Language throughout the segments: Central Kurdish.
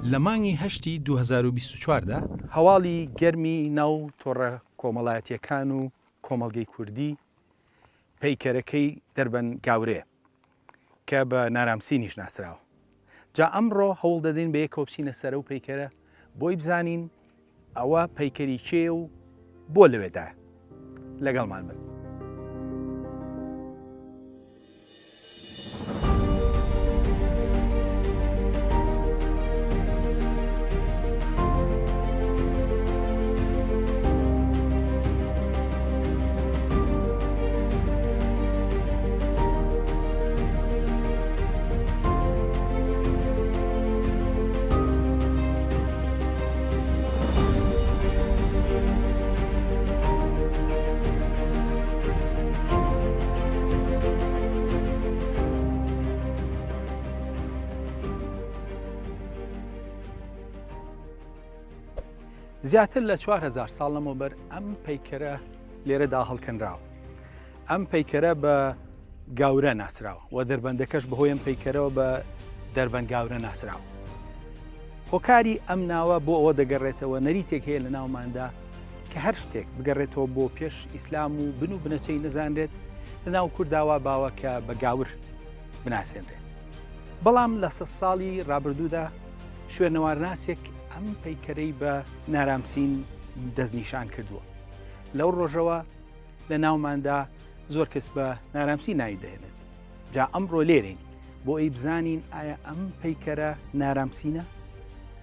لە مانگی هەشتی 2024دا هەواڵی گەرمی ناو تۆڕە کۆمەڵایەتیەکان و کۆمەڵگەی کوردی پەیکەرەکەی دەربەن گاورەیە کە بە نەرامسینیش ناسراوە. جا ئەمڕۆ هەوڵ دەدەین بە یەکەوە بچینە سەرە و پەیکەرە بۆی بزانین ئەوە پەیکەری کێ و بۆ لەوێدایە. لەگەڵمان بن. زیاتر لە 4000 ساڵ لەمەوبەر ئەم پەیکەرە لێرەدا هەڵکەنراوە. ئەم پەیکەرە بە گاورە ناسراوە و دەربەندەکەش بەهۆی ئەم پەیکەرەوە بە دەربەن گاورە ناسراوە. هۆکاری ئەم ناوە بۆ ئەوە دەگەڕێتەوە نەریتێک هەیە لە ناوماندا کە هەر شتێک بگەڕێتەوە بۆ پێش ئیسلام و بن و بنەچەی نەزانرێت لە ناو کورداوا باوە کە بە گاور بناسێنرێت. بەڵام لە 100 ساڵی ڕابردوودا شوێنەوارناسێک ئەم پەیکەرەی بە نەرامسین دەستنیشان کردووە. لەو ڕۆژەوە لە ناوماندا زۆر کەس بە نەرامسین ناوی دەهێنێت. جا ئەمڕۆ لێرەین بۆ ئەی بزانین ئایا ئەم پەیکەرە نەرامسینە؟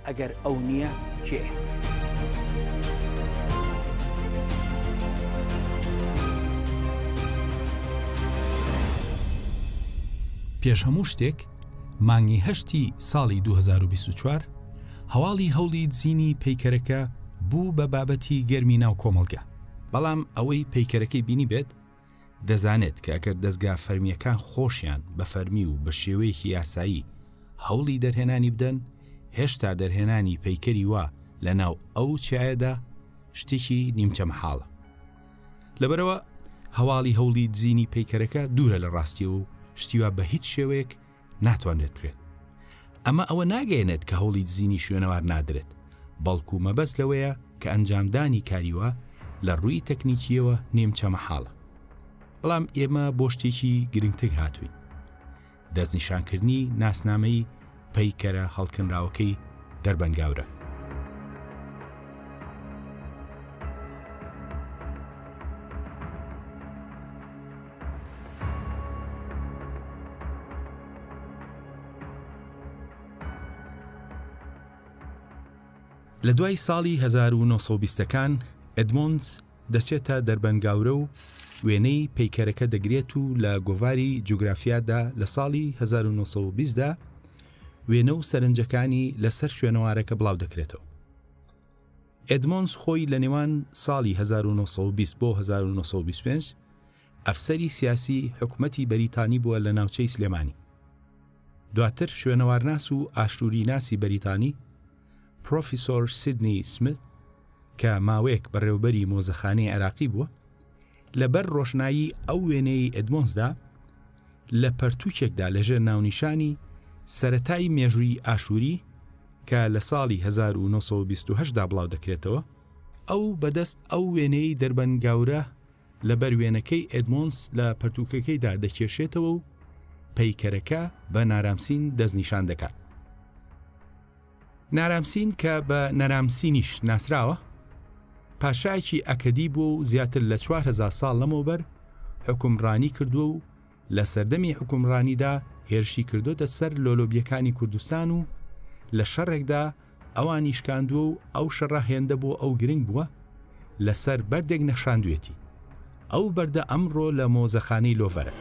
ئەگەر ئەو نییە کێیە؟ پێش هەموو شتێک مانگی هەشتی ساڵی 2024 هەواڵی هەوڵی دزینی پەیکەرەکە بوو بە بابەتی گەرمی ناو کۆمەڵگە. بەڵام ئەوەی پەیکەرەکەی بینی بێت دەزانێت کە ئەگەر دەستگا فەرمیەکان خۆشیان بە فەرمی و بە شێوەیەکی یاسایی هەوڵی دەرهێنانی بدەن، هێشتا دەرهێنانی پەیکەری وا لە ناو ئەو چایەدا شتێکی نیمچە مەحاڵە. لەبەرەوە هەواڵی هەوڵی دزینی پەیکەرەکە دوورە لە ڕاستی و شتیوا بە هیچ شێوەیەک ناتوانێت بکرێت. ئەمە ئەوە ناگەێنێت کە هەوڵی دزینی شوێنەوار نادرێت، بەڵکو مەبەست لەوەیە کە ئەنجامدانی کاریوە لە ڕووی تەکنیکیەوە نیمچە مەحاڵە. بەڵام ئێمە بۆ شتێکی گرنگتر هاتووین: دەستنیشانکردنی ناسنامەی پەیکەرە هەڵکەنراوەکەی دەربەن گاورە. لە دوای ساڵی 1920ەکان ئێدمۆندز دەچێتە دەربەن گاورە و وێنەی پەیکەرەکە دەگرێت و لە گۆڤاری جوگرافیادا لە ساڵی 1920دا وێنە و سەرنجەکانی لەسەر شوێنەوارەکە بڵاو دەکرێتەوە. ئێدمۆندز خۆی لە نێوان ساڵی 1920 بۆ 1925 ئەفسەری سیاسی حکومەتی بەریتانی بووە لە ناوچەی سلێمانی. دواتر شوێنەوارناس و ئاشتووری ناسی بەریتانی پرۆفیسۆر سیدنی سمیت کە ماوەیەک بەڕێوەبەری مۆزەخانەی عێراقی بووە، لەبەر ڕۆشنایی ئەو وێنەی ئێدمۆندزدا لە پەرتووکێکدا لەژێر ناونیشانی سەرەتای مێژووی ئاشووری کە لە ساڵی 1928دا بڵاو دەکرێتەوە، ئەو بەدەست ئەو وێنەی دەربەن گاورە لەبەر وێنەکەی ئێدمۆندز لە پەرتووکەکەیدا دەکێشێتەوە و پەیکەرەکە بە نەرامسین دەستنیشان دەکات. نەرامسین کە بە نەرامسینیش ناسراوە پاشایکی ئەکەدی بوو و زیاتر لە 4000 ساڵ لەمەوبەر حکومڕانی کردووە و لە سەردەمی حکومڕانیدا هێرشی کردوتە سەر لۆلۆبیەکانی کوردستان و لە شەڕێکدا ئەوانی شکاندووە و ئەو شەڕە هێندە بۆ ئەو گرنگ بووە لەسەر بەردێک نەخشاندوێتی. ئەو بەردە ئەمڕۆ لە مۆزەخانەی لۆڤەرە.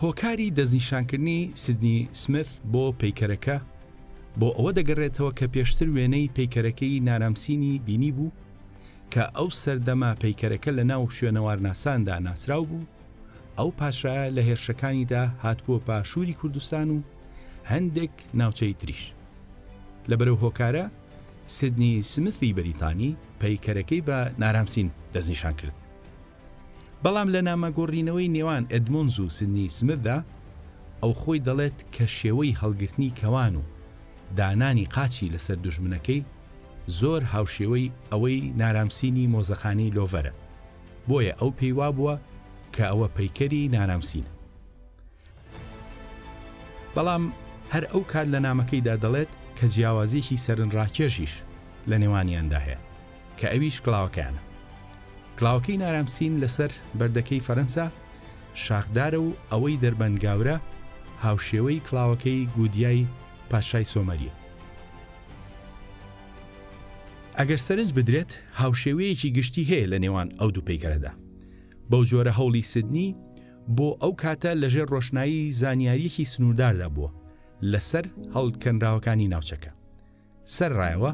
هۆکاری دەستنیشانکردنی سیدنی سمیت بۆ پەیکەرەکە بۆ ئەوە دەگەڕێتەوە کە پێشتر وێنەی پەیکەرەکەی نەرامسینی بینی بوو کە ئەو سەردەما پەیکەرەکە لە ناو شوێنەوارناساندا ناسراو بوو، ئەو پاشایە لە هێرشەکانیدا هاتبووە پاشووری کوردستان و هەندێک ناوچەی تریش. لە بەرەو هۆکارە سیدنی سمیثی بەریتانی پەیکەرەکەی بە نەرامسین دەستنیشان کرد. بەڵام لە نامەگۆڕینەوەی نێوان ئەدمۆنز و سیدنی سمیثدا ئەو خۆی دەڵێت کە شێوەی هەڵگرتنی کەوان و دانانی قاچی لەسەر دوژمنەکەی زۆر هاوشێوەی ئەوەی نەرامسینی مۆزەخانەی لۆڤەرە، بۆیە ئەو پێی وابووە کە ئەوە پەیکەری نەرامسینە. بەڵام هەر ئەو کات لە نامەکەیدا دەڵێت کە جیاوازیەکی سەرنڕاکێژیش لە نێوانیاندا هەیە کە ئەویش کڵاوەکەیانە. کڵاوەکەی نەرامسین لەسەر بەردەکەی فەرەنسا شاخدارە و ئەوەی دەربەنگاورە هاوشێوەی کڵاوەکەی گودیای پاشای سۆمەریە. ئەگەر سەرنج بدرێت هاوشێوەیەکی گشتی هەیە لە نێوان ئەو دوو پەیکەرەدا. بەو جۆرە هەوڵی سیدنی بۆ ئەو کاتە لەژێر ڕۆشنایی زانیاریەکی سنوورداردا بووە لەسەر هەڵکەنراوەکانی ناوچەکە. سەرڕایەوە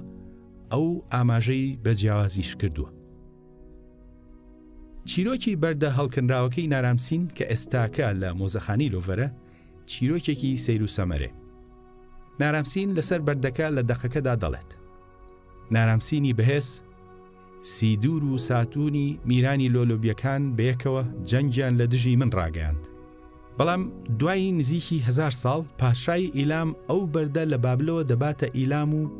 ئەو ئاماژەی بە جیاوازیش کردووە. چیرۆکی بەردە هەڵکەنراوەکەی نەرامسین کە ئێستاکە لە مۆزەخانەی لۆڤەرە چیرۆکێکی سەیر و سەمەرێ. نەرامسین لەسەر بەردەکە لە دەقەکەدا دەڵێت: نەرامسینی بەهێز سیدور و ساتوونی میرانی لۆلۆبیەکان بەیەکەوە جەنگیان لە دژی من ڕاگەیاند. بەڵام دوای نزیکی 1000 ساڵ پاشای ئیلام ئەو بەردە لە بابلەوە دەباتە ئیلام و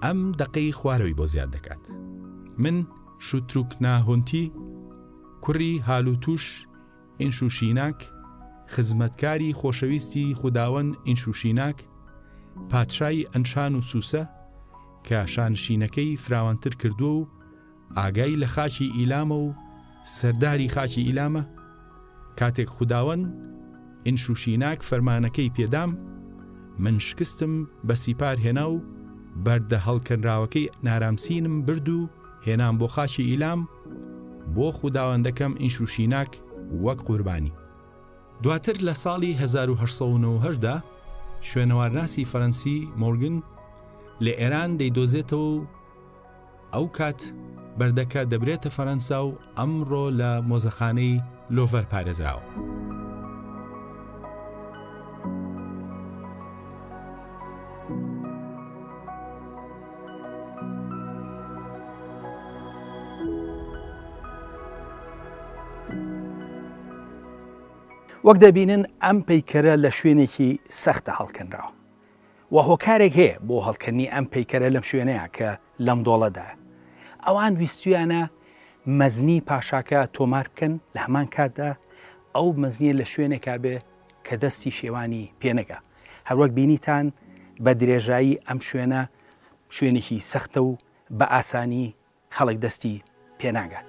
ئەم دەقەی خوارەوەی بۆ زیاد دەکات. من شوتروکناهۆنتی کوڕی هالوتوش ئینشوشیناک، خزمەتکاری خۆشەویستی خوداوەند ئینشوشیناک، پادشای ئەنشان و سووسە کە شانشینەکەی فراوانتر کردووە و ئاگای لە خاکی ئیلامە و سەرداری خاکی ئیلامە، کاتێک خوداوەند ئینشوشیناک فەرمانەکەی پێدام، من شکستم بە سیپار هێنا و بەردە هەڵکەنراوەکەی نەرامسینم برد و هێنام بۆ خاکی ئیلام بۆ خوداوەندەکەم ئینشوشیناک وەک قوربانی. دواتر لە ساڵی 1898دا شوێنەوارناسی فەرەنسی مۆرگن لە ئێران دەیدۆزێتەوە و ئەو کات بەردەکە دەبرێتە فەرەنسا و ئەمڕۆ لە مۆزەخانەی لۆڤەر پارێزراوە. وەک دەبینن ئەم پەیکەرە لە شوێنێکی سەختە هەڵکەنراوە و هۆکارێک هەیە بۆ هەڵکردنی ئەم پەیکەرە لەم شوێنەیە کە لەم دۆڵەدا. ئەوان ویستویانە مەزنی پاشاکە تۆمار بکەن، لە هەمان کاتدا ئەو مەزنیە لە شوێنێکا بێ کە دەستی شێوانی پێنەگا. هەروەک بینیتان بە درێژایی ئەم شوێنە شوێنێکی سەختە و بە ئاسانی خەڵک دەستی پێناگات.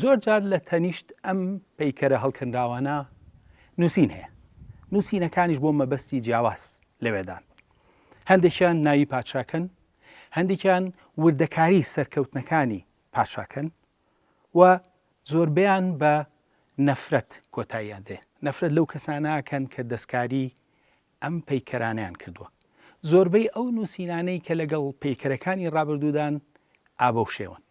زۆر جار لە تەنیشت ئەم پەیکەرە هەڵکەنراوانە نووسین هەیە. نووسینەکانیش بۆ مەبەستی جیاواز لەوێدان. هەندێکیان ناوی پادشاکەن، هەندێکیان وردەکاری سەرکەوتنەکانی پاشاکەن و زۆربیان بە نەفرەت کۆتاییان دێ. نەفرەت لەو کەسانەکەن کە دەستکاری ئەم پەیکەرانیان کردووە. زۆربەی ئەو نووسینانەی کە لەگەڵ پەیکەرەکانی ڕابردوودان ئابە و شێون.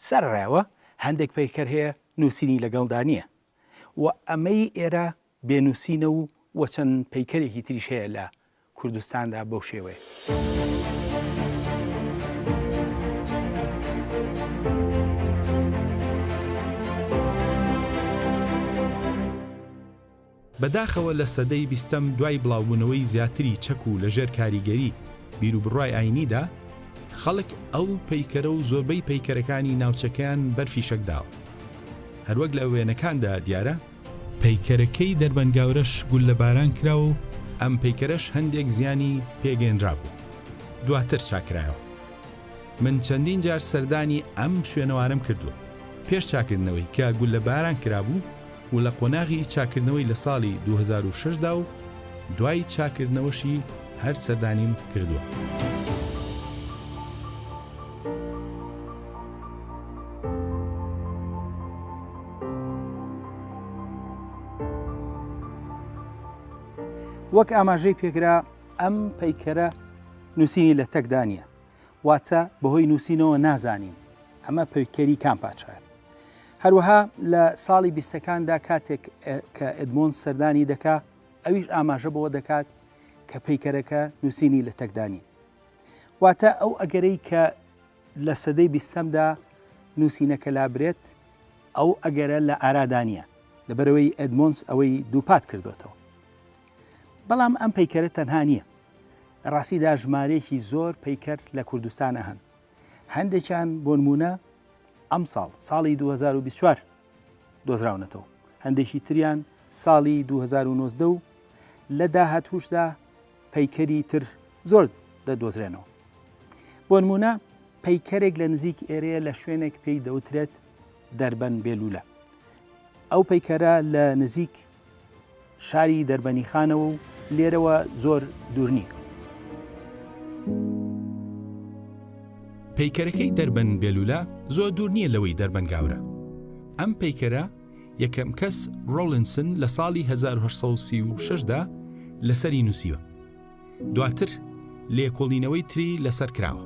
سەرڕێوە هەندێک پەیکەر هەیە نووسینی لەگەڵدا نییە و ئەمەی ئێرە بێنووسینە و چەند پەیکەرێکی تریش هەیە لە کوردستاندا بەو شێوەیە. بەداخەوە لە سەدەی 20م دوای بڵاوبوونەوەی زیاتری چەک و لەژێر کاریگەری بیرروبڕای ئاینیدا خەڵک ئەو پەیکەرە و زۆربەی پەیکەرەکانی ناوچەکەیان بەرفیشەکداوە. هەروەک لە وێنەکاندا دیارە پەیکەرەکەی دەربەنگاورەش گول لە باران کراوە و ئەم پەیکەرەش هەندێک زیانی پێگەێنرا بوو. دواتر چاکرایەوە. من چەندین جار سەردانی ئەم شوێنەوارم کردووە پێش چاکردنەوەی کە گول لە باران کرابوو و لە قۆناغی چاکردنەوەی لە ساڵی 2006دا و دوای چاکردنەوەشی هەر سەردانیم کردووە. وەک ئاماژەی پێکرا ئەم پەیکەرە نووسینی لە تەکدانیە، واتە بەهۆی نووسینەوە نازانین ئەمە پەیکەری کام پادشایە. هەروەها لە ساڵی 20ەکاندا کاتێک کە ئێدمۆند سەردانی دەکا ئەویش ئاماژە بەوە دەکات کە پەیکەرەکە نووسینی لە تەکدانی واتە ئەو ئەگەرەی کە لە سەدەی 20ەمدا نووسینەکە لابرێت ئەو ئەگەرە لە ئارادانیە لەبەرەوەی ئێدمۆند ئەوەی دووپات کردوێتەوە بەڵام ئەم پەیکەرە تەنها نییە لە ڕاستیدا ژمارەیەکی زۆر پەیکەر لە کوردستانە هەن هەندێکیان بۆ نمونە ئەم ساڵی 2024 دۆزراونەتەوە هەندێکی تریان ساڵی 2019 و لە داهاتووشدا پەیکەری تر زۆر دەدۆزرێنەوە بۆ نمونە پەیکەرێک لە نزیک ئێرەیە لە شوێنێک پێی دەوترێت دەربەن بێلوولە ئەو پەیکەرە لە نزیک شاری دەربەنی خانەوە و لێرەوە زۆر دوور نییە پەیکەرەکەی دەربەن بێلوولە زۆر دوور نییە لەوەی دەربەن گاورە ئەم پەیکەرە یەکەم کەس ڕۆڵنسن لە ساڵی 1936دا لەسەری نووسیوە دواتر لێکۆڵینەوەی تری لەسەر کراوە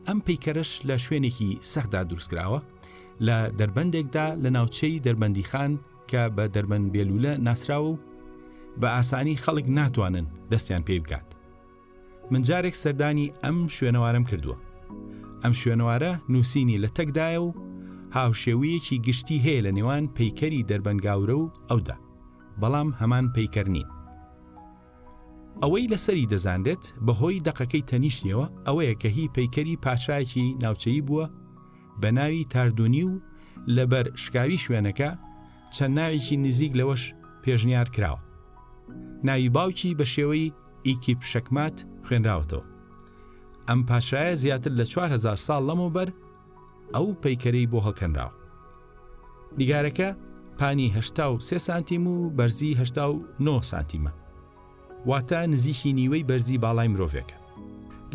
ئەم پەیکەرەش لە شوێنێکی سەخدا دروستکراوە لە دەربەندێکدا لە ناوچەی دەربەندی خان کە بە دەربەن بێلوولە ناسراوە و بە ئاسانی خەڵک ناتوانن دەستیان پێ بکات من جارێک سەردانی ئەم شوێنەوارم کردووە ئەم شوێنەوارە نووسینی لە تەکدایە و هاوشێوەیەکی گشتی هەیە لە نێوان پەیکەری دەربەنگاورە و ئەودا بەڵام هەمان پەیکەر نین ئەوەی لەسەری دەزانرێت بەهۆی دەقەکەی تەنیشتیەوە ئەوەیە کە هی پەیکەری پاشایەکی ناوچەیی بووە بە ناوی تاردونی و لەبەر شکاوی شوێنەکە چەند ناوێکی نزیک لەوەش پێشنیار کراوە ناوی باوکی بە شێوەی ئیکیپ شەکمات خوێنراوەتەوە ئەم پاشایە زیاتر لە 4000 ساڵ لەمەوبەر ئەو پەیکەرەی بۆ هەڵکەنراوە نیگارەکە پانی 83 سانتیم و بەرزی 89 سانتیمە واتە نزیکی نیوەی بەرزی باڵای مرۆڤێکە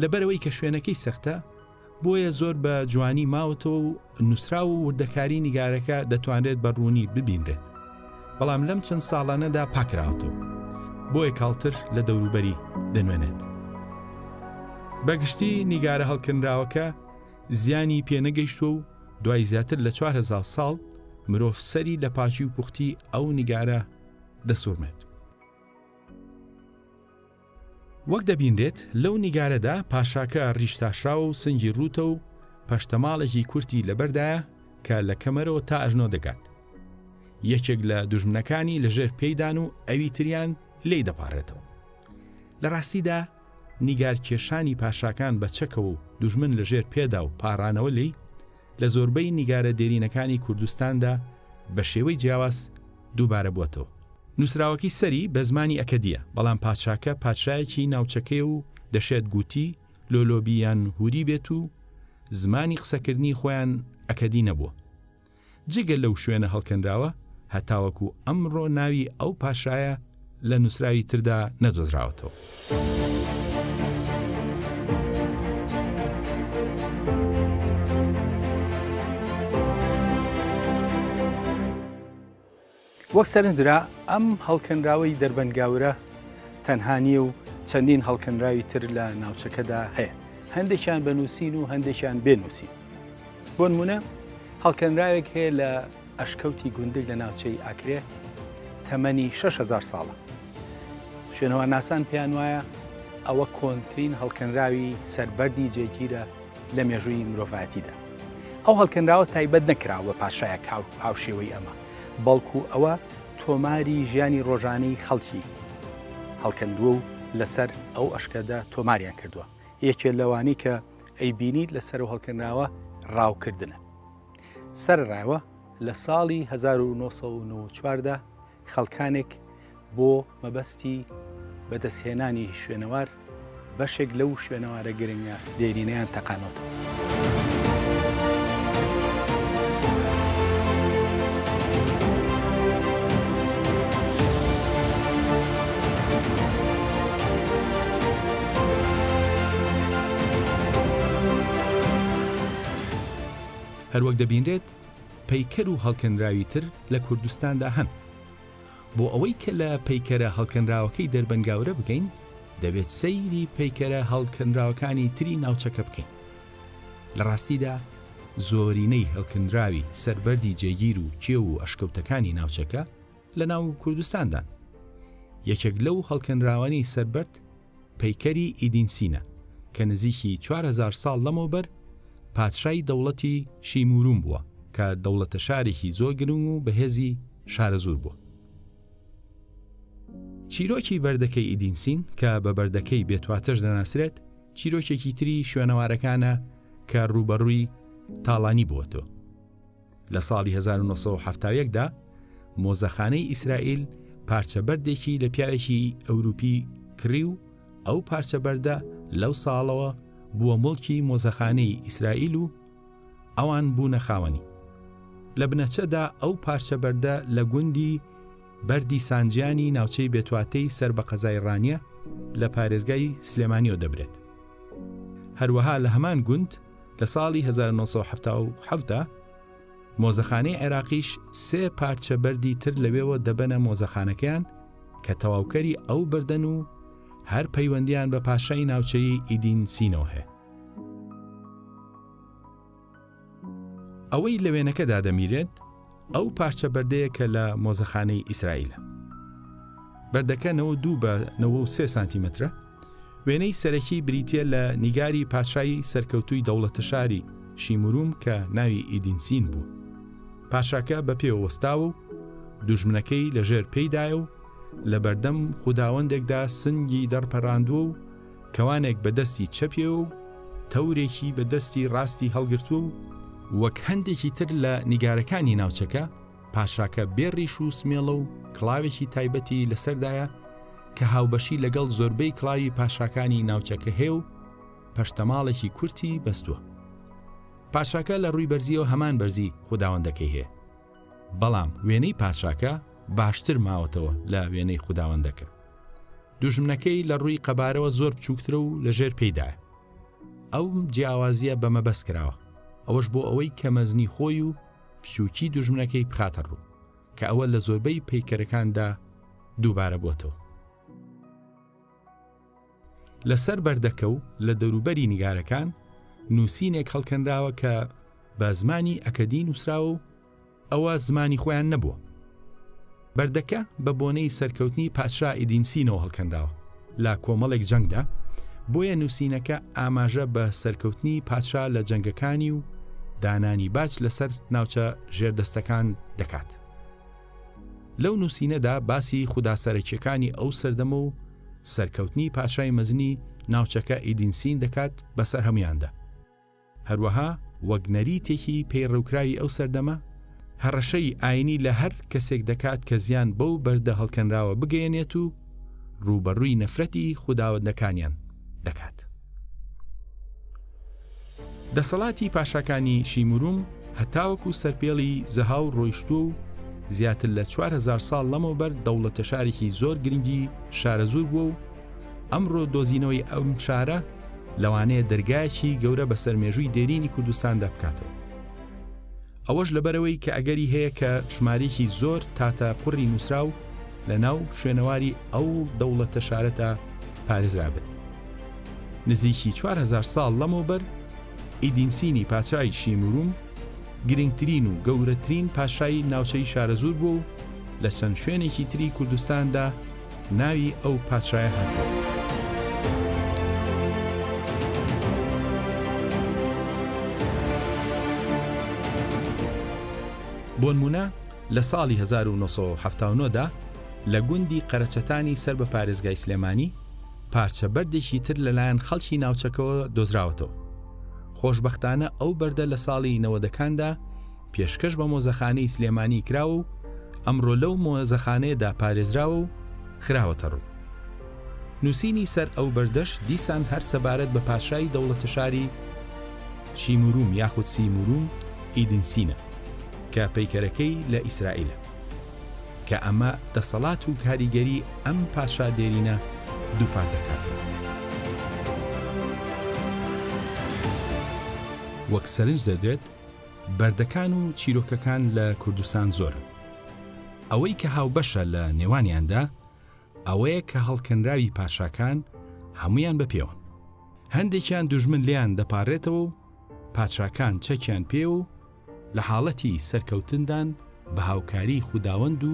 لەبەرەوەی کە شوێنەکەی سەختە بۆیە زۆر بە جوانی ماوەتەوە و نووسرا و وردەکاری نیگارەکە دەتوانرێت بە ڕوونی ببینرێت بەڵام لەم چەند ساڵانەدا پاکراوەتەوە بۆیە کاڵتر لە دەوروبەری دەنوێنێت بەگشتی نیگارە هەڵکردراوەکە زیانی پێنەگەیشتووە و دوای زیاتر لە 4000 ساڵ مرۆڤ سەری لە پاکی و پوختی ئەو نیگارە دەسوورمێت وەک دەبینرێت لەو نیگارەدا پاشاکە ڕیشتاشراوە و سنگی ڕوتە و پەشتەماڵێکی کورتی لەبەردایە کە لە کەمەرەوە تا ئەژنۆ دەگات یەکێک لە دوژمنەکانی لەژێر پێیدان و ئەوی تریان لێی دەپارێتەوە لە ڕاستیدا نیگار کێشانی پاشاکان بە چەکە و دوژمن لەژێر پێدا و پاڕانەوە لی لە زۆربەی نیگارە دێرینەکانی کوردستاندا بە شێوەی جیاواز دووبارە بووەتەوە نووسراوەکی سەری بە زمانی ئەکەدیە بەڵام پادشاکە پادشایەکی ناوچەکەی و دەشێت گوتی لۆلۆبیان هوری بێت و زمانی قسەکردنی خۆیان ئەکەدی نەبووە جگە لەو شوێنە هەڵکەنراوە هەتاوەکو ئەمڕۆ ناوی ئەو پاشایە لە نووسراوی تردا نەدۆزراوەتەوە وەک سەرنجرا ئەم هەڵکەنراوەی دەربەنگاورە تەنها نییە و چەندین هەڵکەنراوی تر لە ناوچەکەدا هەیە هەندێکیان بەنووسین و هەندێکیان بێنووسین بۆ نمونە هەڵکەنراوێک هەیە لە ئەشکەوتی گوندگ لە ناوچەی ئاکرێ تەمەنی 6000 ساڵە شوێنەوە ناسان پێیان وایە ئەوە کۆنترین هەڵکەنراوی سەربەردی جێگیرە لە مێژووی مرۆڤایەتیدا ئەو هەڵکەنراوە تایبەت نەکراوە پاشایەک هاوشێوەی ئەمە بەڵکو ئەوە تۆماری ژیانی ڕۆژانەی خەڵکی هەڵکەندووە و لەسەر ئەو ئەشکەدا تۆماریان کردووە یەکێ لەوانی کە ئەیبینیت لەسەر و هەڵکەنراوە ڕاوکردنە سەرڕایوە لە ساڵی 1994دا خەڵکانێک بۆ مەبەستی بەدەستهێنانی شوێنەوار بەشێک لەو شوێنەوارە گرنگە دێرینەیان تەقانەوە هەروەک دەبینرێت پەیکەر و هەڵکەنراوی تر لە کوردستاندا هەن بۆ ئەوەی کە لە پەیکەرە هەڵکەنراوەکەی دەربەنگاورە بکەین دەبێت سەیری پەیکەرە هەڵکەنراوەکانی تری ناوچەکە بکەین لە ڕاستیدا زۆرینەی هەڵکندراوی سەربەردی جێگیر و کێو و ئەشکەوتەکانی ناوچەکە لە ناو کوردستاندان. یەکێک لەو هەڵکەنراوانی سەربەرد پەیکەری ئیدینسینە کە نزیکی 4000 ساڵ لەمەوبەر پادشای دەوڵەتی شیموروم بووە کە دەوڵەتە شارێکی زۆر گرنگ و بەهێزی شارەزور بووە. چیرۆکی بەردەکەی ئیدینسین کە بە بەردەکەی بێتواتەش دەناسرێت چیرۆکێکی تری شوێنەوارەکانە کە ڕوبەڕووی تاڵانی بووەتەوە. لە ساڵی 1970دا مۆزەخانەی ئیسرائیل پارچەبەردێکی لە پیاوێکی ئەوروپی کڕی و ئەو پارچەبەردە لەو ساڵەوە بووە مڵکی مۆزەخانەی ئیسرائیل و ئەوان بوونە خاوەنی. لە بنەچەدا ئەو پارچەبەردە لە گوندی بەردی سانجیانی ناوچەی بێتواتەی سەر بە قەزای ڕانیە لە پارێزگای سلێمانیەوە دەبرێت. هەروەها لە هەمان گوند لە ساڵی 1970دا مۆزەخانەی عێراقیش 3 پارچە بەردی تر لەوێوە دەبەنە مۆزەخانەکەیان کە تەواوکەری ئەو بردن و هەر پەیوەندیان بە پاشای ناوچەی ئیدینسینەوە هەیە. ئەوەی لە وێنەکەدا دەمیرێت ئەو پارچە بەردەیە کە لە مۆزەخانەی ئیسرائیلە. بەردەکە 92 بە 93 سانتیمەترە. وێنەی سەرەکی بریتیە لە نیگاری پاشای سەرکەوتووی دەوڵەتە شاری شیموروم کە ناوی ئیدینسین بوو. پاشاکە بە پێوەستاوە و دوژمنەکەی لەژێر پێیدایە و لە بەردەم خوداوەندێکدا سنگی دەرپەڕاندووە و کەوانێک بەدەستی چەپێ و تەورێکی بەدەستی ڕاستی هەڵگرتووە و وەک هەندێکی تر لە نیگارەکانی ناوچەکە پاشاکە بێڕیش و سمێڵە و کڵاوێکی تایبەتی لەسەردایە کە هاوبەشی لەگەڵ زۆربەی کڵاوی پاشاکانی ناوچەکە هەیە و پەشتەماڵێکی کورتی بەستووە. پاشاکە لە ڕووی بەرزیەوە هەمان بەرزی خوداوەندەکەی هەیە، بەڵام وێنەی پاشاکە باشتر ماوەتەوە لە وێنەی خوداوەندەکە. دوژمنەکەی لە ڕووی قەبارەوە زۆر بچووکترە و لەژێر پێیدایە. ئەو جیاوازیە بەمە بەس کراوە، ئەوەش بۆ ئەوەی کە مەزنی خۆی و بچووکی دوژمنەکەی بخاتە ڕوو کە ئەوە لە زۆربەی پەیکەرەکاندا دووبارە بووەتەوە. لەسەر بەردەکە و لە دەوروبەری نیگارەکان نووسینێک هەڵکەنراوە کە بە زمانی ئەکەدی نووسراوە و ئەوە زمانی خۆیان نەبووە. بەردەکە بە بۆنەی سەرکەوتنی پادشا ئیدینسینەوە هەڵکەنراوە لە کۆمەڵێک جەنگدا، بۆیە نووسینەکە ئاماژە بە سەرکەوتنی پادشا لە جەنگەکانی و دانانی باج لەسەر ناوچە ژێردەستەکان دەکات. لەو نووسینەدا باسی خوداسەرەکیەکانی ئەو سەردەمە و سەرکەوتنی پاشای مەزنی ناوچەکە ئیدینسین دەکات بەسەر هەمویاندا. هەروەها وەک نەریتێکی پێڕەوکراوی ئەو سەردەمە هەڕەشەی ئاینی لە هەر کەسێک دەکات کە زیان بەو بەردە هەڵکەنراوە بگەێنێت و ڕوبەڕووی نەفرەتی خوداوەندەکانیان دەکات. دەسەڵاتی پاشاکانی شیموروم هەتاوەکو سەرپێڵی زەها و ڕۆیشتووە و زیاتر لە 4000 ساڵ لەمەوبەر دەوڵەتە شارێکی زۆر گرنگی شارەزور بووە و ئەمڕۆ دۆزینەوەی ئەم شارە لەوانەیە دەرگایەکی گەورە بەسەر مێژووی دێرینی کوردستاندا بکاتەوە. ئەوەش لەبەرەوەی کە ئەگەری هەیە کە ژمارەیەکی زۆر تاتە قوڕی نووسرا و لە ناو شوێنەواری ئەو دەوڵەتە شارەتە پارێزرابێت. نزیکی 4000 ساڵ لەمەوبەر ئیدینسینی پادشای شیموروم گرنگترین و گەورەترین پاشای ناوچەی شارەزور بوو و لە چەند شوێنێکی تری کوردستاندا ناوی ئەو پادشایە هاتەوە. بۆ نمونە لە ساڵی 1970دا لە گوندی قەرەچەتانی سەر بە پارێزگای سلێمانی پارچە بەردێکی تر لەلایەن خەڵکی ناوچەکەوە دۆزراوەتەوە. خۆشبەختانە ئەو بەردە لە ساڵی 90ەکاندا پێشکەش بە مۆزەخانەی سلێمانی کراوە و ئەمڕۆ لەو مۆزەخانەیەدا پارێزراوە و خراوەتە ڕوو. نووسینی سەر ئەو بەردەش دیسان هەر سەبارەت بە پاشای دەوڵەتە شاری شیموروم یاخود سیموروم ئیدینسینە کە پەیکەرەکەی لە ئیسرائیلە، کە ئەمە دەسەڵات و کاریگەری ئەم پاشا دێرینە دووپات دەکاتەوە. وەک سەرنج دەدرێت بەردەکان و چیرۆکەکان لە کوردستان زۆرن. ئەوەی کە هاوبەشە لە نێوانیاندا ئەوەیە کە هەڵکەنراوی پاشاکان هەمویان بەپێوەن. هەندێکیان دوژمن لیان دەپارێتەوە و پادشاکان چەکیان پێ و لە حاڵەتی سەرکەوتندان بە هاوکاری خوداوەند و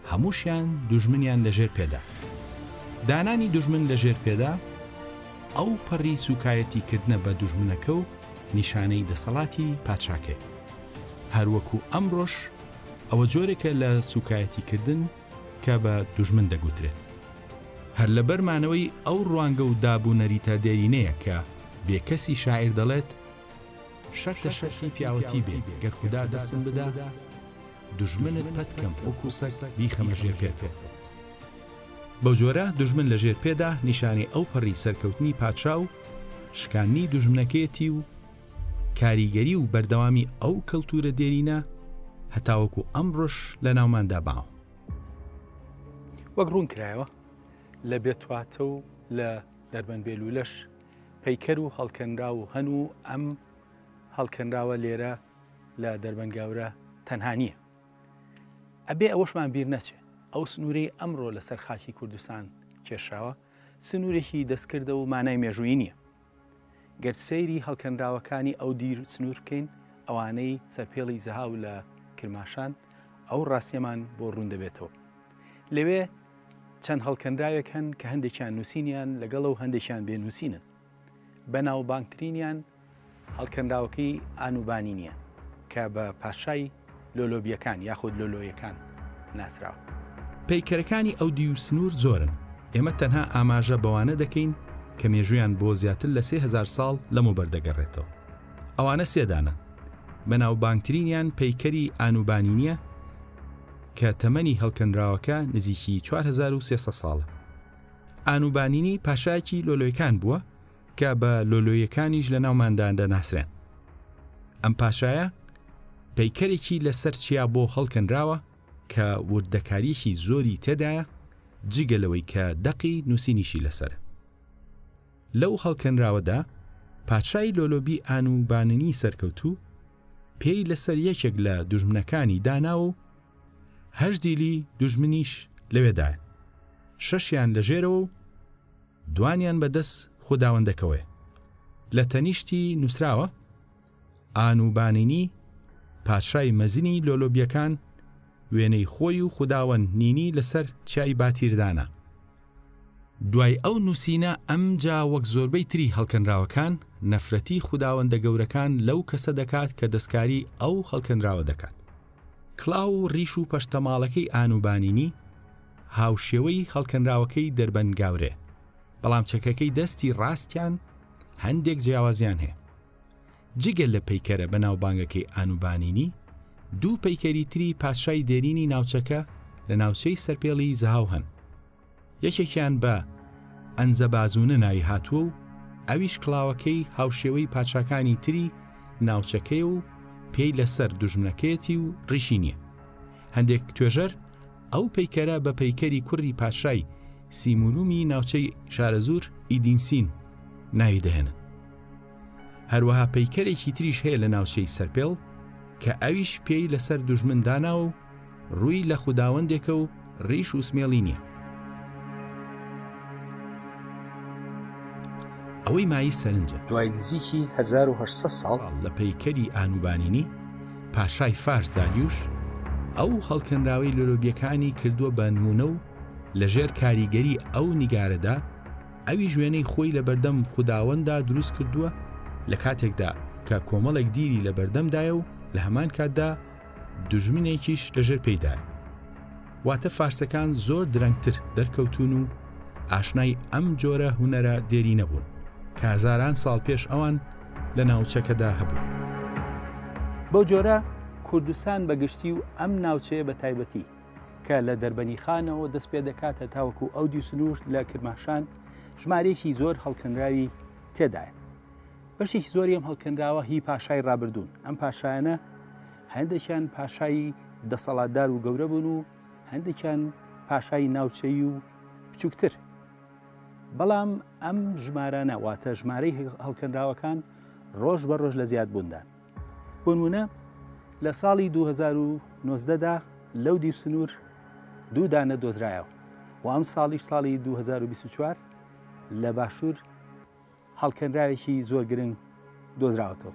هەمووشیان دوژمنیان لەژێر پێدا. دانانی دوژمن لەژێر پێدا ئەو پەڕی سوکایەتی کردنە بە دوژمنەکە و نیشانەی دەسەڵاتی پادشاکێ. هەروەکو ئەمڕۆژ ئەوە جۆرێکە لە سوکایەتی کردن کە بە دوژمن دەگوترێت. هەر لە بەرمانەوەی ئەو ڕوانگە و دابوونەریتە دێرینەیە کە بێکەسی شاعیر دەڵێت شەرتە شەرتی پیاوەتی بێ گەر خودا دەستم بدا دوژمنت پەتکەم وەکو سەگ بیخەمە ژێر پێتەوە. بەو جۆرە دوژمن لە ژێر پێدا نیشانەی ئەو پەڕی سەرکەوتنی پادشا و شکاندنی دوژمنەکەیەتی و کاریگەری و بەردەوامی ئەو کەڵتورە دێرینە هەتاوەکو ئەمڕۆژ لە ناوماندا باوە. وەک ڕوون کرایەوە لە بێتواتە و لە دەربەن بێلولەش پەیکەر و هەڵکەنرا و هەن و ئەم هەڵکەنراوە لێرە لە دەربەن گاورە تەنها نییە. ئەبێ ئەوەشمان بیر نەچێ ئەو سنوورەی ئەمڕۆ لەسەر خاکی کوردستان کێشراوە سنوورێکی دەستکردە و مانای مێژووی نییە. گەر سەیری هەڵکەنراوەکانی ئەو دیر سنوور بکەین ئەوانەی سەرپێڵی زەهاو لە کرماشان ئەو ڕاستیەمان بۆ ڕوون دەبێتەوە. لەوێ چەند هەڵکەنراوێک هەن کە هەندێکیان نووسینیان لەگەڵ و هەندێکیان بێنووسینن. بەناو بانگترینیان هەڵکەنراوەکەی ئانوبانی نییە کە بە پاشای لۆلۆبیەکان یاخود لۆلۆیەکان ناسراوە. پەیکەرەکانی ئەو دی و سنوور زۆرن. ئێمە تەنها ئاماژە بەوانە دەکەین کە مێژویان بۆ زیاتر لە 3000 ساڵ لەمەوبەر دەگەڕێتەوە. ئەوانە سێدانە. بەناو بانگترینیان پەیکەری ئانوبانی نییە کە تەمەنی هەڵکەنراوەکە نزیکی 4300 ساڵە. ئانوبانینی پاشایەکی لۆلۆیەکان بووە کە بە لۆلۆیەکانیش لە ناوماندان دەناسرێن. ئەم پاشایە پەیکەرێکی لەسەر چیا بۆ هەڵکەنراوە کە وردەکاریەکی زۆری تێدایە جگەلەوەی کە دەقی نووسینیشی لەسەر. لەو هەڵکەنراوەدا پادشای لۆلۆبی ئانوبانینی سەرکەوتوو پێی لەسەر یەکێک لە دوژمنەکانی داناوە و هەژدیلی دوژمنیش لەوێدایە. 6یان لەژێرەوە و دوانیان بەدەست خوداوەندەکەوەیە. لە تەنیشتی نووسراوە ئانوبانینی پادشای مەزنی لۆلۆبیەکان وێنەی خۆی و خوداوەند نینی لەسەر چای باتیردانە. دوای ئەو نووسینە ئەمجا وەک زۆربەی تری هەڵکەنراوەکان نەفرەتی خوداوەندە گەورەکان لەو کەسە دەکات کە دەستکاری ئەو هەڵکەنراوە دەکات. کڵاو و ڕیش و پەشتەماڵەکەی ئانوبانینی هاوشێوەی هەڵکەنراوەکەی دەربەن گاورێ، بەڵام چەکەکەی دەستی ڕاستیان هەندێک جیاوازیان هەیە. جگەل لە پەیکەرە بەناوبانگەکەی ئانوبانینی دوو پەیکەری تری پادشای دێرینی ناوچەکە لە ناوچەی سەرپێڵی زەهاو هەن. یەکێکیان بە ئەنزەبازوونە ناوی هاتووە و ئەویش کڵاوەکەی هاوشێوەی پادشاکانی تری ناوچەکەی و پێی لەسەر دوژمنەکەیەتی و ڕیشی نییە. هەندێک توێژەر ئەو پەیکەرە بە پەیکەری کوڕی پاشای سیمورومی ناوچەی شارەزور ئیدینسین ناوی دەهێنن. هەروەها پەیکەرێکی تریش هەیە لە ناوچەی سەرپێڵ کە ئەویش پێی لەسەر دوژمن داناوە و ڕووی لە خوداوەندێکە و ڕیش و سمێڵی نییە. ئەوەی مایی سەرنجە دوای نزیکی 1800 ساڵ لە پەیکەری ئانوبانینی پاشای فارس داریوش ئەو هەڵکەنراوەی لۆلۆبیەکانی کردووە بە نمونە و لەژێر کاریگەری ئەو نیگارەدا ئەوی ژوێنەی خۆی لە بەردەم خوداوەندا دروست کردووە لە کاتێکدا کە کۆمەڵێک دیری لە بەردەمدایە و لە هەمان کاتدا دوژمنێکیش لەژێر پێیدایە. واتە فارسەکان زۆر درەنگتر دەرکەوتون و ئاشنای ئەم جۆرە هونەرە دێری نەبوون کە هەزاران ساڵ پێش ئەوان لە ناوچەکەدا هەبوو. بەو جۆرە کوردستان بەگشتی و ئەم ناوچەیە بە تایبەتی کە لە دەربەنی خانەوە دەست پێ دەکاتە تاوەکو ئەو دی سنوور لە کرماشان ژمارەیەکی زۆر هەڵکەنراوی تێدایە. بەشێکی زۆری ئەم هەڵکەنراوە هی پاشای ڕابردوون. ئەم پاشایانە هەندێکیان پاشایی دەسەڵاتدار و گەورە بوون و هەندێکیان پاشای ناوچەی و بچووکتر. بەڵام ئەم ژمارانە واتە ژمارەی هەڵکەنراوەکان ڕۆژ بە ڕۆژ لە زیاد بووندا. بۆ نمونە لە ساڵی 2019دا لەو دی سنوور 2 دانە دۆزرایەوە و ئەم ساڵیش ساڵی 2024 لە باشوور هەڵکەنراوێکی زۆر گرنگ دۆزراوەتەوە.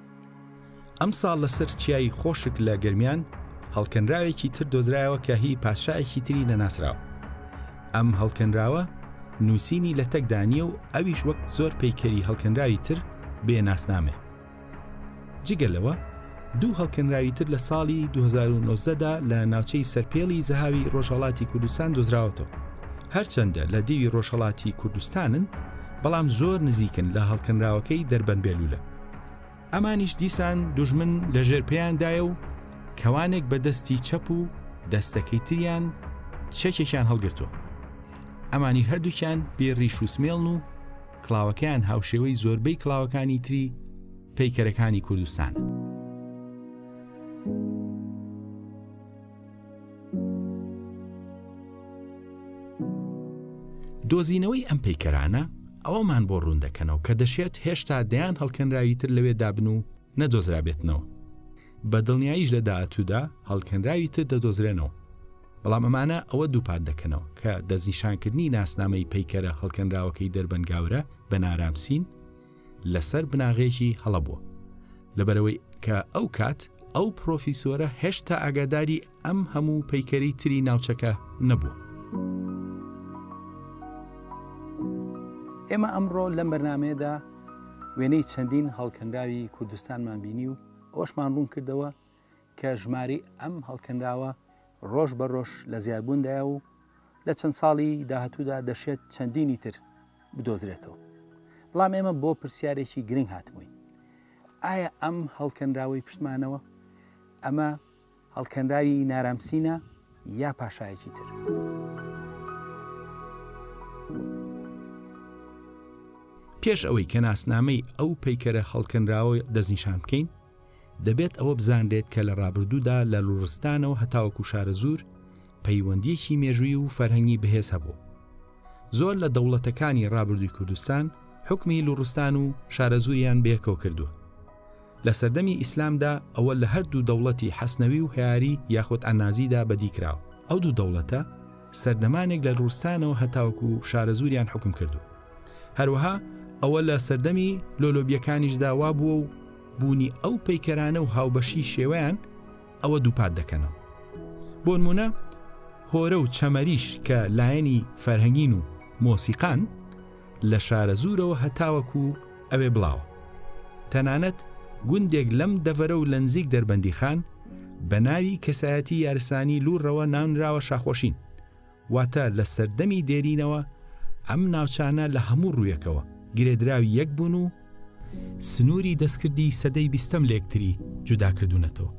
ئەم ساڵ لەسەر چیای خۆشک لە گەرمیان هەڵکەنراوێکی تر دۆزرایەوە کە هی پادشایەکی تری نەناسراوە. ئەم هەڵکەنراوە نووسینی لە تەکدانیە و ئەویش وەک زۆر پەیکەری هەڵکەنراوی تر بێناسنامێ. جگەلەوە دوو هەڵکەنراوی تر لە ساڵی 2019دا لە ناوچەی سەرپێڵی زەهاوی ڕۆژهەڵاتی کوردستان دۆزراوەتەوە. هەرچەندە لە دیوی ڕۆژهەڵاتی کوردستانن بەڵام زۆر نزیکن لە هەڵکەنراوەکەی دەربەن بێلوولە. ئەمانیش دیسان دوژمن لە ژێرپەیاندایە و کەوانێک بە دەستی چەپ و دەستەکەی تریان چەکێکیان هەڵگرتووە. ئەمانی هەردووکیان بێڕیش و سمێڵن و کڵاوەکەیان هاوشێوەی زۆربەی کڵاوەکانی تری پەیکەرەکانی کوردستانە. دۆزینەوەی ئەم پەیکەرانە ئەوەمان بۆ ڕوون دەکەنەوە کە دەشێت هێشتا دەیان هەڵکەنراوی تر لەوێ دابن و نەدۆزرابێتنەوە. بە دڵنیاییش لە داهاتوودا هەڵکەنراوی تر دەدۆزرێنەوە. بەڵام ئەمانە ئەوە دووپات دەکەنەوە کە دەستنیشانکردنی ناسنامەی پەیکەرە هەڵکەنراوەکەی دەربەنگاورە بە نەرامسین لەسەر بناغێکی هەڵەبووە، لەبەرەوەی کە ئەو کات ئەو پرۆفیسۆرە هێشتا ئاگاداری ئەم هەموو پەیکەری تری ناوچەکە نەبووە. ئێمە ئەمڕۆ لەم بەرنامەیەدا وێنەی چەندین هەڵکەنراوی کوردستانمان بینی و ئەوشمان ڕوون کردەوە کە ژماری ئەم هەڵکەنراوە ڕۆژ بە ڕۆژ لە زیادبووندایە و لە چەند ساڵی داهاتوودا دەشێت چەندینی تر بدۆزرێتەوە. بەڵام ئێمە بۆ پرسیارێکی گرنگ هاتمووین. ئایا ئەم هەڵکەنراوی پشتمانەوە ئەمە هەڵکەنراوی نەرامسینە یا پاشایەکی تر؟ پێش ئەوەی کە ناسنامەی ئەو پەیکەرە هەڵکەنراوە دەستنیشان بکەین، دەبێت ئەوە بزانرێت کە لە ڕابردوودا لە لوڕستانەوە هەتاوەکو شارە زوور پەیوەندیەکی مێژووی و فەرهەنگی بەهێز هەبوو. زۆر لە دەوڵەتەکانی ڕابردووی کوردستان حکمی لوڕستان و شارە زووریان بەیەکەوە کردووە. لە سەردەمی ئیسلامدا ئەوە لە هەردوو دەوڵەتی حەسنەوی و هەیاری یاخود ئەنازیدا بەدیکراوە. ئەو دوو دەوڵەتە سەردەمانێک لە لوڕستانەوە هەتاوەکو شارە زووریان حکم کردو. هەروەها ئەوە لە سەردەمی لۆلۆبیەکانیشدا وا بووە و بوونی ئەو پەیکەرانە و هاوبەشی شێوەیان ئەوە دووپات دەکەنەوە. بۆ نمونە هۆرە و چەمەریش کە لایەنی فەرهەنگین و مۆسیقان لە شارە زوورەوە هەتاوەکو ئەوێ بڵاوە. تەنانەت گوندێک لەم دەڤەرە و لە نزیک دەربەندی خان بە ناوی کەسایەتی یارسانی لوڕەوە ناونراوە شاخۆشین، واتە لە سەردەمی دێرینەوە ئەم ناوچانە لە هەموو ڕوویەکەوە گرێدراوی یەک بوون و سنووری دەستکردی سەدەی 20م لە یەکتری جودا کردوونەتەوە.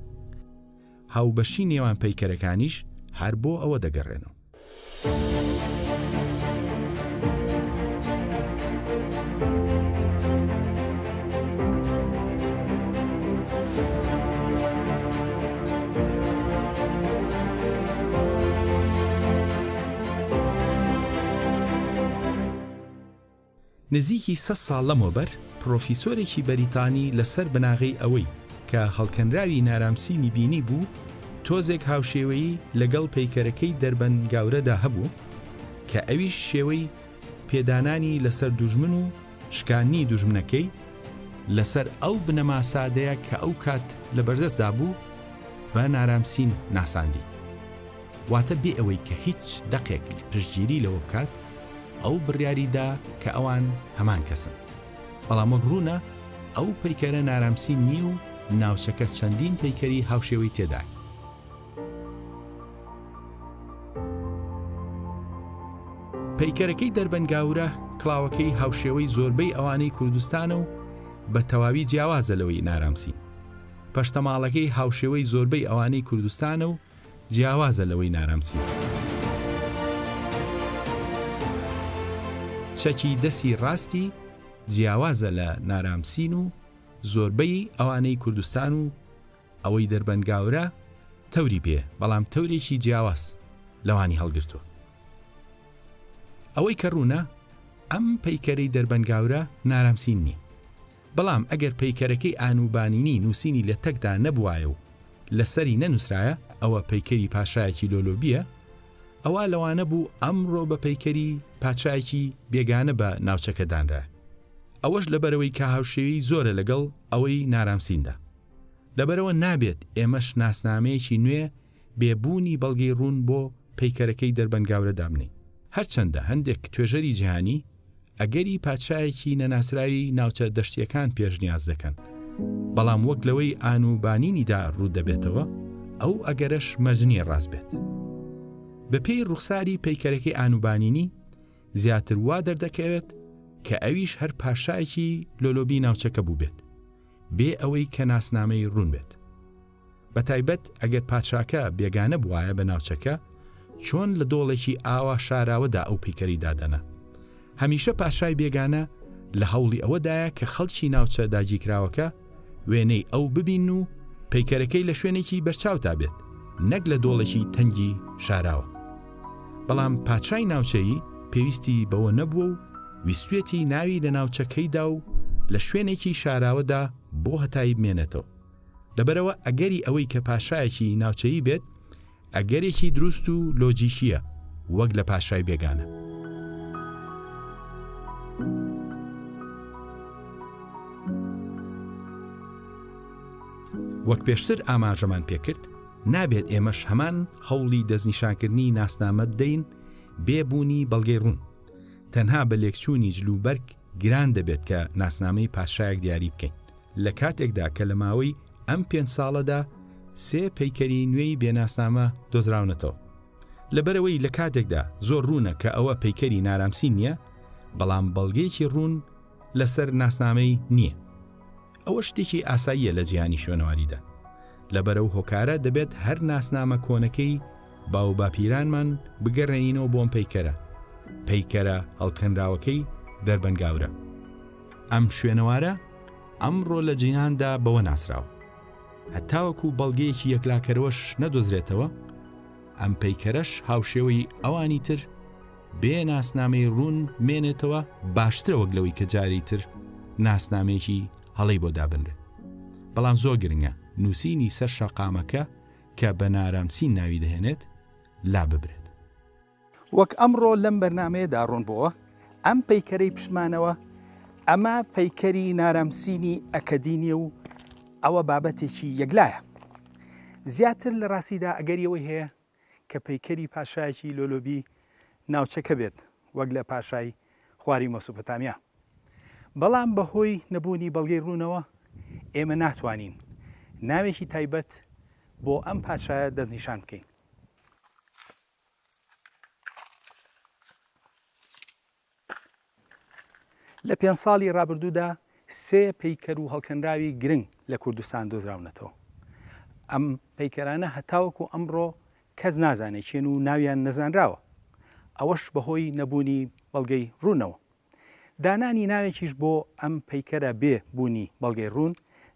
هاوبەشی نێوان پەیکەرەکانیش هەر بۆ ئەوە دەگەڕێنەوە. نزیکی 100 ساڵ لەمەوبەر پرۆفیسۆرێکی بەریتانی لەسەر بناغی ئەوەی کە هەڵکەنراوی نەرامسینی بینی بوو تۆزێک هاوشێوەیی لەگەڵ پەیکەرەکەی دەربەنگاورەدا هەبوو کە ئەویش شێوەی پێدانانی لەسەر دوژمن و شکانی دوژمنەکەی لەسەر ئەو بنەما سادەیە کە ئەو کات لە بەردەستدا بوو بە نەرامسین ناساندی. واتە بێ ئەوەی کە هیچ دەقێک پشتگیری لەوە بکات ئەو بڕیاریدا کە ئەوان هەمان کەسن. بەڵام وەک ڕوونە ئەو پەیکەرە نەرامسین نییە و ناوچەکە چەندین پەیکەری هاوشێوەی تێدای. پەیکەرەکەی دەربەنگاورە کڵاوەکەی هاوشێوەی زۆربەی ئەوانەی کوردستانە و بە تەواوی جیاوازە لەوەی نەرامسین. پەشتەماڵەکەی هاوشێوەی زۆربەی ئەوانەی کوردستانە و جیاوازە لەوەی نەرامسین. چەکی دەستی ڕاستی جیاوازە لە نەرامسین و زۆربەی ئەوانەی کوردستان و ئەوەی دەربەنگاورە تەوری پێ، بەڵام تەورێکی جیاواز لەوانی هەڵگرتووە. ئەوەی کە ڕوونە ئەم پەیکەرەی دەربەنگاورە نەرامسین نییە. بەڵام ئەگەر پەیکەرەکەی ئانوبانینی نووسینی لە تەکدا نەبوایە و لەسەری نەنووسرایە ئەوە پەیکەری پاشایەکی لۆلۆبیە، ئەوە لەوانە بوو ئەمڕۆ بە پەیکەری پادشایەکی بێگانە بە ناوچەکەدانرا. ئەوەش لەبەرەوەی کە هاوشێوی زۆرە لەگەڵ ئەوەی نەرامسیندا. لەبەرەوە نابێت ئێمەش ناسنامەیەکی نوێ بێبوونی بەڵگەی ڕوون بۆ پەیکەرەکەی دەربەنگاورە دامنی. هەرچەندە هەندێک توێژەری جیهانی ئەگەری پادشایەکی نەناسراوی ناوچە دەشتیەکان پێشنیاز دەکەن، بەڵام وەک لەوەی ئانوبانینیدا ڕوو دەبێتەوە، ئەو ئەگەرەش مەزنیە ڕاست بێت. بە پێی ڕوخساری پەیکەرەکەی ئانوبانینی زیاتر وا دەردەکەوێت کە ئەویش هەر پاشایەکی لۆلۆبی ناوچەکە بوو بێت، بێ ئەوەی کە ناسنامەی ڕوون بێت. بەتایبەت ئەگەر پادشاکە بێگانە بوایە بە ناوچەکە، چۆن لە دۆڵێکی ئاوا شاراوەدا ئەو پەیکەری دادەنا. هەمیشە پاشای بێگانە لە هەوڵی ئەوەدایە کە خەڵکی ناوچە داگیرکراوەکە وێنەی ئەو ببین و پەیکەرەکەی لە شوێنێکی بەرچاوتا بێت، نەک لە دۆڵێکی تەنگی شاراوە. بەڵام پادشای ناوچەیی پێویستی بەوە نەبووە و ویستوێتی ناوی لە ناوچەکەیدا و لە شوێنێکی شاراوەدا بۆ هەتایی بمێنێتەوە. لەبەرەوە ئەگەری ئەوەی کە پاشایەکی ناوچەیی بێت، ئەگەرێکی دروست و لۆجیکیە وەک لە پاشای بێگانە. وەک پێشتر ئاماژەمان پێکرد، نابێت ئێمەش هەمان هەوڵی دەستنیشانکردنی ناسنامە بدەین بێبوونی بەڵگەی ڕوون. تەنها بە لێکچوونی جلوبەرگ گران دەبێت کە ناسنامەی پاشایەک دیاری بکەین. لە کاتێکدا کە لە ماوەی ئەم 5 ساڵەدا 3 پەیکەری نوێی بێناسنامە دۆزراونەتەوە. لەبەرەوەی لە کاتێکدا زۆر ڕوونە کە ئەوە پەیکەری نەرامسین نییە، بەڵام بەڵگەیەکی ڕوون لەسەر ناسنامەی نییە. ئەوە شتێکی ئاساییە لە جیهانی شوێنەواریدا. لەبەرەو هۆکارە دەبێت هەر ناسنامە کۆنەکەی باو باپیرانمان بگەڕێنینەوە بۆم پەیکەرە هەڵکەنراوەکەی دەربەنگاورە. ئەم شوێنەوارە ئەمڕۆ لە جیهاندا بەوە ناسراوە، هەتاوەکو بەڵگەیەکی یەکلاکەرەوەش نەدۆزرێتەوە، ئەم پەیکەرەش هاوشێوەی ئەوانی تر بێ ناسنامەی ڕوون مێنێتەوە باشترە وەک لەوەی کە جاری تر ناسنامێکی هەڵەی بۆ دابنرێت. بەڵام زۆر گرنگە نووسینی سەر شەقامەکە کە بە نەرامسین ناوی دەهێنێت لا ببرێت. وەک ئەمڕۆ لەم بەرنامەیەدا ڕوون بووە، ئەم پەیکەرەی پشمانەوە ئەمە پەیکەری نەرامسینی ئەکەدینیە و ئەوە بابەتێکی یەکلایە. زیاتر لە ڕاستیدا ئەگەریەوەی هەیە کە پەیکەری پاشایەکی لۆلۆبی ناوچەکە بێت وەک لە پاشای خواری مەسۆپۆتامیا. بەڵام بەهۆی نەبوونی بەڵگەی ڕوونەوە ئێمە ناتوانین ناوێکی تایبەت بۆ ئەم پاشایە دەستنیشان بکەین. لە 5 ساڵی ڕابردوودا 3 پەیکەر و هەڵکەنراوی گرنگ لە کوردستان دۆزراونەتەوە. ئەم پەیکەرانە هەتاوەکو ئەمڕۆ کەس نازانێت چێن و ناویان نەزانراوە، ئەوەش بەهۆی نەبوونی بەڵگەی ڕوونەوە. دانانی ناوێکیش بۆ ئەم پەیکەرە بێ بوونی بەڵگەی ڕوون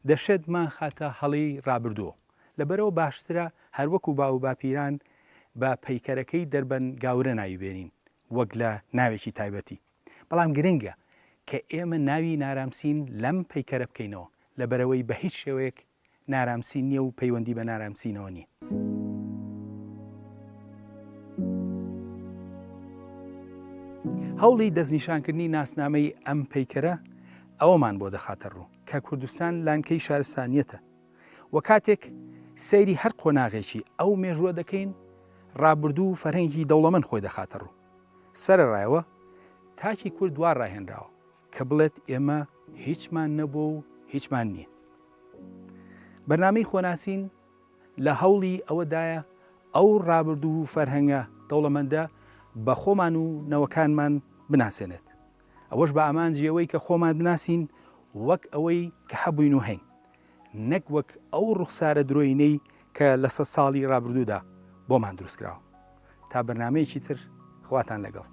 دەشێتمان خاتە هەڵی ڕابردووە. لەبەرەوە باشترە هەروەکو باو باپیران بە پەیکەرەکەی دەربەنگاورە ناوی بێنین وەک لە ناوێکی تایبەتی. بەڵام گرنگە کە ئێمە ناوی نەرامسین لەم پەیکەرە بکەینەوە، لەبەرەوەی بە هیچ شێوەیەک نەرامسین نییە و پەیوەندی بە نەرامسینەوە نییە. هەوڵی دەستنیشانکردنی ناسنامەی ئەم پەیکەرە ئەوەمان بۆ دەخاتە ڕوو کە کوردستان لانکەی شارستانیەتە و کاتێک سەیری هەر قۆناغێکی ئەو مێژووە دەکەین، ڕابردوو و فەرهەنگی دەوڵەمەند خۆی دەخاتە ڕوو. سەرەڕایەوە تاکی کورد وا ڕاهێنراوە کە بڵێت ئێمە هیچمان نەبووە و هیچمان نییە. بەرنامەی خۆناسین لە هەوڵی ئەوەدایە ئەو ڕابردوو و فەرهەنگە دەوڵەمەندە بە خۆمان و نەوەکانمان بناسێنێت. ئەوەش بە ئامانجیەوەی کە خۆمان بناسین وەک ئەوەی کە هەبووین و هەین، نەک وەک ئەو ڕوخسارە درۆینەی کە لە 100 ساڵی ڕابردوودا بۆمان دروستکراوە. تا بەرنامەیەکی تر خواتان لەگەڵ.